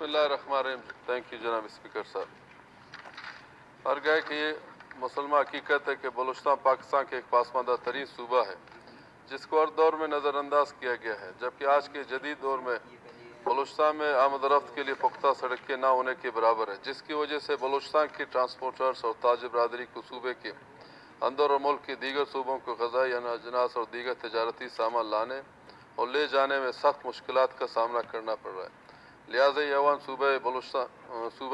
बिस्मिल्लाहिर्रहमानिर्रहीम। Thank you जनाब speaker साहब। हर गए कि ये मुसलमान हकीकत है कि बलूचिस्तान पाकिस्तान के एक पासमानदा तरीन सूबा है जिसको हर दौर में नज़रअंदाज किया गया है, जबकि आज के जदीद दौर में बलूचिस्तान में आमद रफ्त के लिए पुख्ता सड़कें ना होने के बराबर है, जिसकी वजह से बलूचिस्तान की ट्रांसपोर्टर्स और ताजिर बरदरी को सूबे के अंदर और मुल्क के दीगर सूबों को ग़ज़ाई अनाज और दीगर तजारती सामान लाने और ले जाने में सख्त मुश्किलात का सामना करना पड़ रहा है। लिहाजा ये अवाम सूबा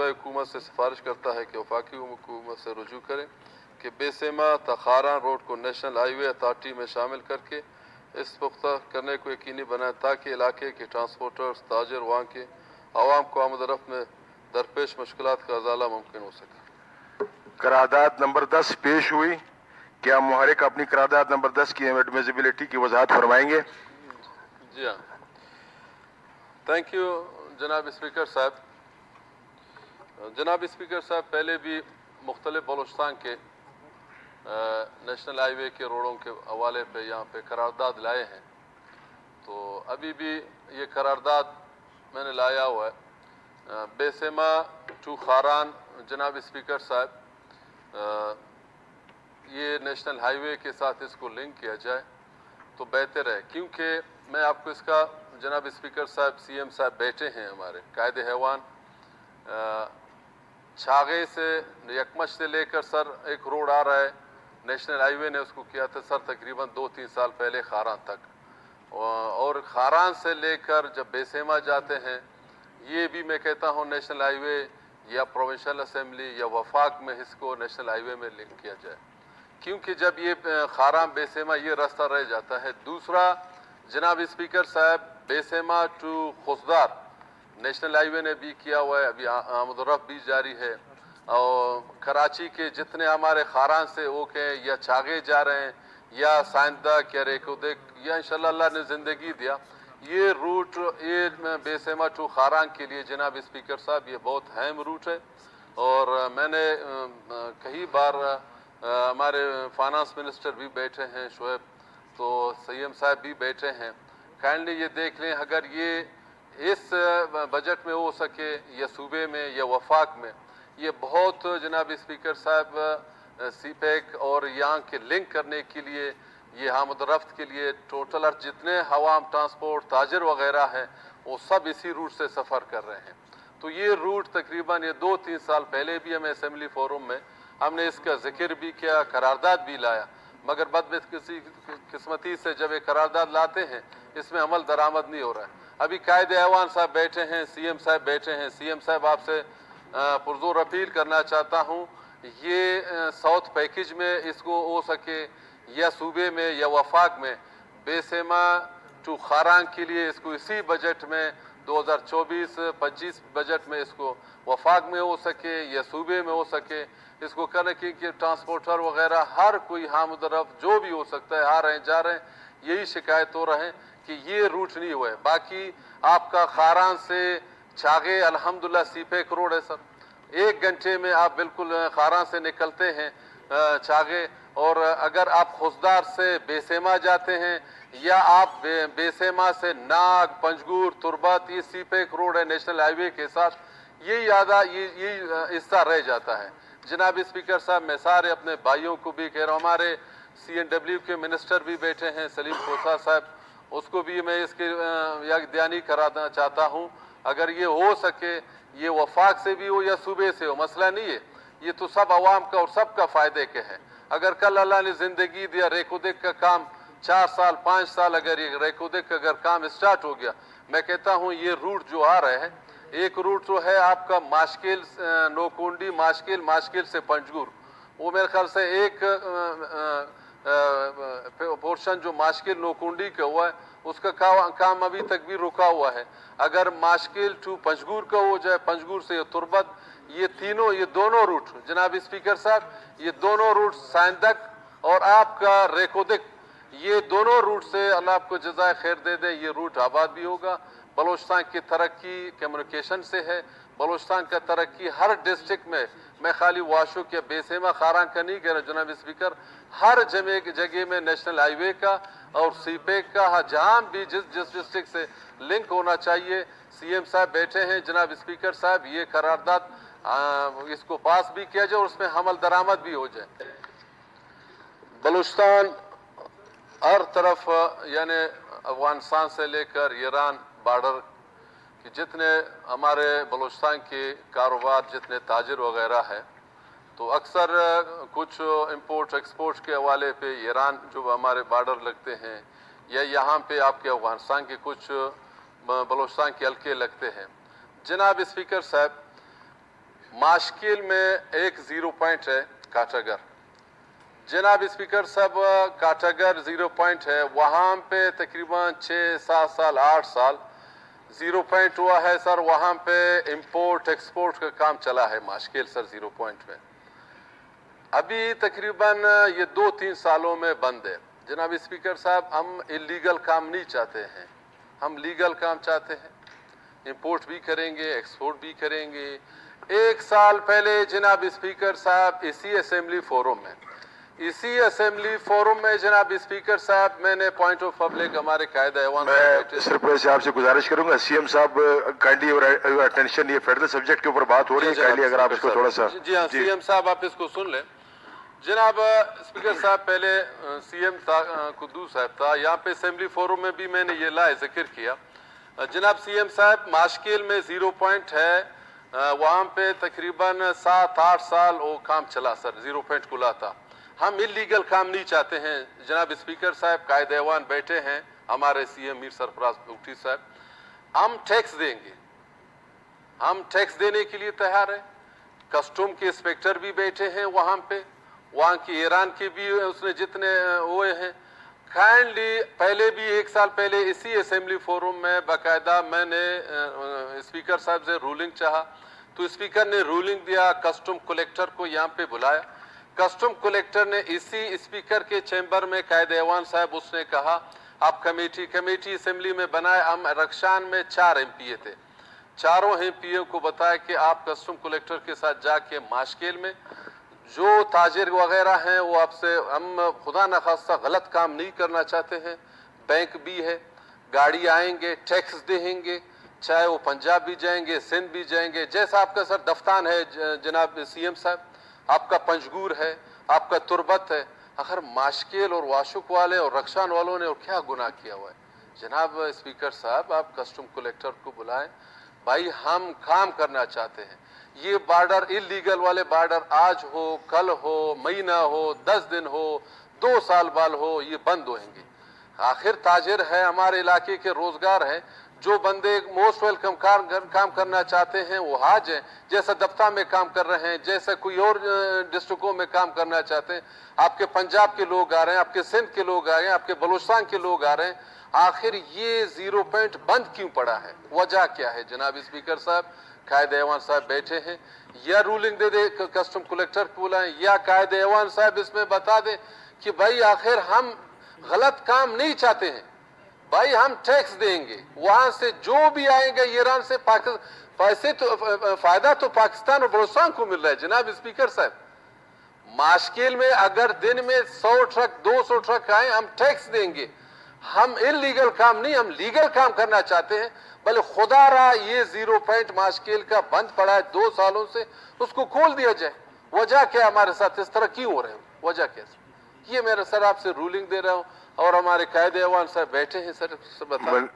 हुकूमत से सिफारिश करता है कि वफाकी हुकूमत से रुजू करें कि बेसेमा तखारान रोड को नेशनल हाईवे अथॉरिटी में शामिल करके इस पुख्ता करने को यकीनी बनाए ताकि इलाके के ट्रांसपोर्टर्स ताजर वहाँ के अवाम को आमद रफ्त में दरपेश मुश्किलात का अजाला मुमकिन हो सके। करारदाद नंबर 10 पेश हुई। क्या मुहर्रिक अपनी करारदाद नंबर 10 की एडमिसिबिलिटी की वजाहत फरमाएंगे? जी हाँ, थैंक यू जनाब स्पीकर साहब। जनाब स्पीकर साहब, पहले भी मुख्तलिफ बलूचिस्तान के नेशनल हाईवे के रोडों के हवाले पे यहाँ पे करारदाद लाए हैं, तो अभी भी ये करारदाद मैंने लाया हुआ है। बेसेमा टू खारान जनाब स्पीकर साहब, ये नेशनल हाईवे के साथ इसको लिंक किया जाए तो बेहतर है, क्योंकि मैं आपको इसका जनाब स्पीकर साहब सीएम साहब बैठे हैं हमारे कायदे हैवान छागे से यकमश से लेकर सर एक रोड आ रहा है, नेशनल हाईवे ने उसको किया था सर तकरीबन 2-3 साल पहले खारान तक, और खारान से लेकर जब बेसेमा जाते हैं ये भी मैं कहता हूँ नेशनल हाईवे या प्रोविंशियल असेंबली या वफाक में इसको नेशनल हाईवे में लिंक किया जाए, क्योंकि जब ये खारान बेसेमा ये रास्ता रह जाता है। दूसरा जनाब स्पीकर साहब, बेसेमा टू खुसदार नेशनल हाईवे ने भी किया हुआ है, अभी आमद रफ्त भी जारी है, और कराची के जितने हमारे खारान से ओके या छागे जा रहे हैं या साइंदा क्या रेकोदेक या इंशाल्लाह अल्लाह ने ज़िंदगी दिया, ये रूट ये बेसेमा टू खारान के लिए जनाब स्पीकर साहब ये बहुत अहम रूट है। और मैंने कई बार हमारे फाइनेंस मिनिस्टर भी बैठे हैं शोएब, तो सीएम साहब भी बैठे हैं, काइंडली ये देख लें अगर ये इस बजट में हो सके या सूबे में या वफाक में, ये बहुत जनाब स्पीकर साहब सीपैक और यहाँ के लिंक करने के लिए ये आमद रफ्त के लिए टोटल जितने हवाम ट्रांसपोर्ट ताजर वगैरह हैं वो सब इसी रूट से सफ़र कर रहे हैं। तो ये रूट तकरीबन ये 2-3 साल पहले भी हमें असेंबली फोरम में हमने इसका जिक्र भी किया, करारदाद भी लाया, मगर बदकिस्मती से जब ये करारदाद लाते हैं इसमें अमल दरामद नहीं हो रहा है। अभी कायदे ऐवान साहब बैठे हैं, सीएम साहब बैठे हैं, सीएम साहब आपसे पुरजोर अपील करना चाहता हूँ, ये साउथ पैकेज में इसको हो सके या सूबे में या वफाक में बेसेमा टू खारान के लिए इसको इसी बजट में 2024-25 बजट में इसको वफाक में हो सके या सूबे में हो सके, इसको करने की कि ट्रांसपोर्टर वगैरह हर कोई हामद रफ्त जो भी हो सकता है आ रहे हैं जा रहे हैं, यही शिकायत हो रहे हैं कि ये रूट नहीं हुआ है। बाकी आपका खारान से छागे अल्हम्दुलिल्लाह सीपैक रोड है सर, 1 घंटे में आप बिल्कुल खारान से निकलते हैं छागे, और अगर आप खुसदार से बेसेमा जाते हैं या आप बेसेमा से नाग पंजगूर तुरबत, ये सीपैक रोड है नेशनल हाईवे के साथ, यही आधा ये हिस्सा रह जाता है। जनाब स्पीकर साहब, मैं सारे अपने भाइयों को भी कह रहा हूँ, हमारे CNW के मिनिस्टर भी बैठे हैं सलीम खोसा साहब, उसको भी मैं इसके यकदयानी कराना चाहता हूँ, अगर ये हो सके ये वफाक से भी हो या सूबे से हो, मसला नहीं है, ये तो सब आवाम का और सबका फ़ायदे के है। अगर कल अल्लाह ने ज़िंदगी दिया रेकोदेक का काम 4 साल 5 साल अगर ये रेकोदेक अगर काम स्टार्ट हो गया, मैं कहता हूँ ये रूट जो आ रहे हैं, एक रूट जो है आपका माशकिल नोकुंडी माशकिल से पंजगूर, वो मेरे ख्याल से एक पोर्शन जो माशकिल नोकुंडी का हुआ है उसका काम अभी तक भी रुका हुआ है। अगर माशकिल टू पंजगूर का हो जाए, पंजगूर से तुरबत, ये दोनों रूट जनाब स्पीकर साहब, ये दोनों रूट साइंदक और आपका रेकोदिक, ये दोनों रूट से अल्लाह आपको जज़ाए खैर दे दे, ये रूट आबाद भी होगा। बलूचिस्तान की तरक्की कम्युनिकेशन से है, बलूचिस्तान का तरक्की हर डिस्ट्रिक्ट में, मैं खाली वाशुक या बेसेमा खारान का नहीं कह रहा जनाब स्पीकर, हर जगह में नेशनल हाईवे का اور सी पैक का जहाँ भी जिस डिस्ट्रिक्ट से लिंक होना चाहिए, सीएम साहब बैठे हैं। जनाब स्पीकर साहब, ये करारदाद इसको पास भी किया जाए और उसमें हमल दरामद भी हो जाए। बलूचिस्तान हर तरफ यानी अफगानिस्तान से लेकर ईरान बॉर्डर कि जितने हमारे बलूचिस्तान के कारोबार, जितने ताजिर वगैरह है, तो अक्सर कुछ इंपोर्ट एक्सपोर्ट के हवाले पे ईरान जो हमारे बॉर्डर लगते हैं, या यहाँ पे आपके अफगानिस्तान के कुछ बलूचिस्तान के हल्के लगते हैं। जनाब स्पीकर साहब, माशकिल में एक ज़ीरो पॉइंट है काटागर। जनाब स्पीकर साहब, काटागर ज़ीरो पॉइंट है, वहाँ पे तकरीबन 6-7 साल 8 साल ज़ीरो पॉइंट हुआ है सर। वहाँ पे इंपोर्ट एक्सपोर्ट का काम चला है माशकिल सर ज़ीरो पॉइंट में। अभी तकरीबन ये 2-3 सालों में बंद है। जनाब स्पीकर साहब, हम इलीगल काम नहीं चाहते हैं, हम लीगल काम चाहते हैं। इंपोर्ट भी करेंगे, एक्सपोर्ट भी करेंगे। 1 साल पहले जनाब स्पीकर साहब, इसी असेंबली फोरम में जनाब स्पीकर साहब, मैंने पॉइंट ऑफ पब्लिक हमारे कायदा ऐवान मैं सरपंच से आपसे गुजारिश करूंगा, सीएम साहब काइंडली योर अटेंशन, ये फेडरल सब्जेक्ट के ऊपर बात हो रही है, काइंडली अगर आप इसको थोड़ा सा। जी हाँ सीएम साहब, आप इसको सुन लें। जनाब स्पीकर साहब, पहले सीएम कुद्दूस साहब था यहाँ पे असेंबली फोरम में भी मैंने ये जिक्र किया। जनाब सीएम साहब, माशकिल में ज़ीरो पॉइंट है, वहाँ पे तकरीबन 7-8 साल वो काम चला सर, ज़ीरो पॉइंट खुला था। हम इलीगल काम नहीं चाहते हैं। जनाब स्पीकर साहब, कायदे ऐवान बैठे हैं, हमारे सीएम मीर सरफराज बूटी साहब, हम टैक्स देंगे, हम टैक्स देने के लिए तैयार हैं। कस्टम के इंस्पेक्टर भी बैठे हैं वहाँ पे, वहाँ की ईरान के भी उसने जितने हुए हैं। काइंडली पहले भी 1 साल पहले इसी असेंबली फोरम में बाकायदा मैंने स्पीकर साहब से रूलिंग चाहा, तो स्पीकर ने रूलिंग दिया, कस्टम कलेक्टर को यहाँ पे बुलाया। कस्टम कलेक्टर ने इसी स्पीकर के चैम्बर में कायदे ऐवान साहब, उसने कहा आप कमेटी असेंबली में बनाए। हम रक्षान में 4 एमपीए थे, चारों एमपीए को बताया कि आप कस्टम कलेक्टर के साथ जाके माशकिल में जो ताजिर वगैरह हैं वो आपसे, हम खुदा न खास्ता गलत काम नहीं करना चाहते हैं। बैंक भी है, गाड़ी आएंगे, टैक्स देंगे, चाहे वो पंजाब भी जाएंगे, सिंध भी जाएंगे। जैसा आपका सर दफ्तान है जनाब सीएम साहब, आपका पंजगूर है, आपका तुरबत है, आखिर माशकिल और वाशुक वाले और रक्षान वालों ने और क्या गुनाह किया हुआ है। जनाब स्पीकर साहब, आप कस्टम कलेक्टर को बुलाएं, भाई हम काम करना चाहते हैं। ये बॉर्डर इलीगल वाले बॉर्डर आज हो, कल हो, महीना हो, 10 दिन हो, 2 साल बाद हो, ये बंद होंगे। आखिर ताजिर है, हमारे इलाके के रोजगार है। जो बंदे मोस्ट वेलकम काम करना चाहते हैं वो आज हैं, जैसा दफ्तर में काम कर रहे हैं, जैसा कोई और डिस्ट्रिक्टों में काम करना चाहते हैं। आपके पंजाब के लोग आ रहे हैं, आपके सिंध के लोग आ रहे हैं, आपके बलूचिस्तान के लोग आ रहे हैं। आखिर ये ज़ीरो पॉइंट बंद क्यों पड़ा है, वजह क्या है? जनाब स्पीकर साहब, कायदे ऐवान साहब बैठे हैं, या रूलिंग दे दे कस्टम कलेक्टर को बुलाएं, या कायदे ऐवान साहब इसमें बता दें कि भाई आखिर हम गलत काम नहीं चाहते हैं, भाई हम टैक्स देंगे, वहां से जो भी आएंगे ईरान से पैसे तो फायदा तो पाकिस्तान और बलूचिस्तान को मिल रहा है। जनाब स्पीकर साहब, माशकिल में अगर दिन में 100 ट्रक 200 ट्रक आए, हम टैक्स देंगे। हम इलीगल काम नहीं, हम लीगल काम करना चाहते हैं। भले खुदा रहा ये ज़ीरो पॉइंट माशकिल का बंद पड़ा है 2 सालों से, उसको खोल दिया जाए। वजह क्या हमारे साथ इस तरह क्यों हो रहे हैं, वजह क्या? ये मेरा सर आपसे रूलिंग दे रहा हूं, और हमारे कायदे ऐवान साहब बैठे हैं सर, बता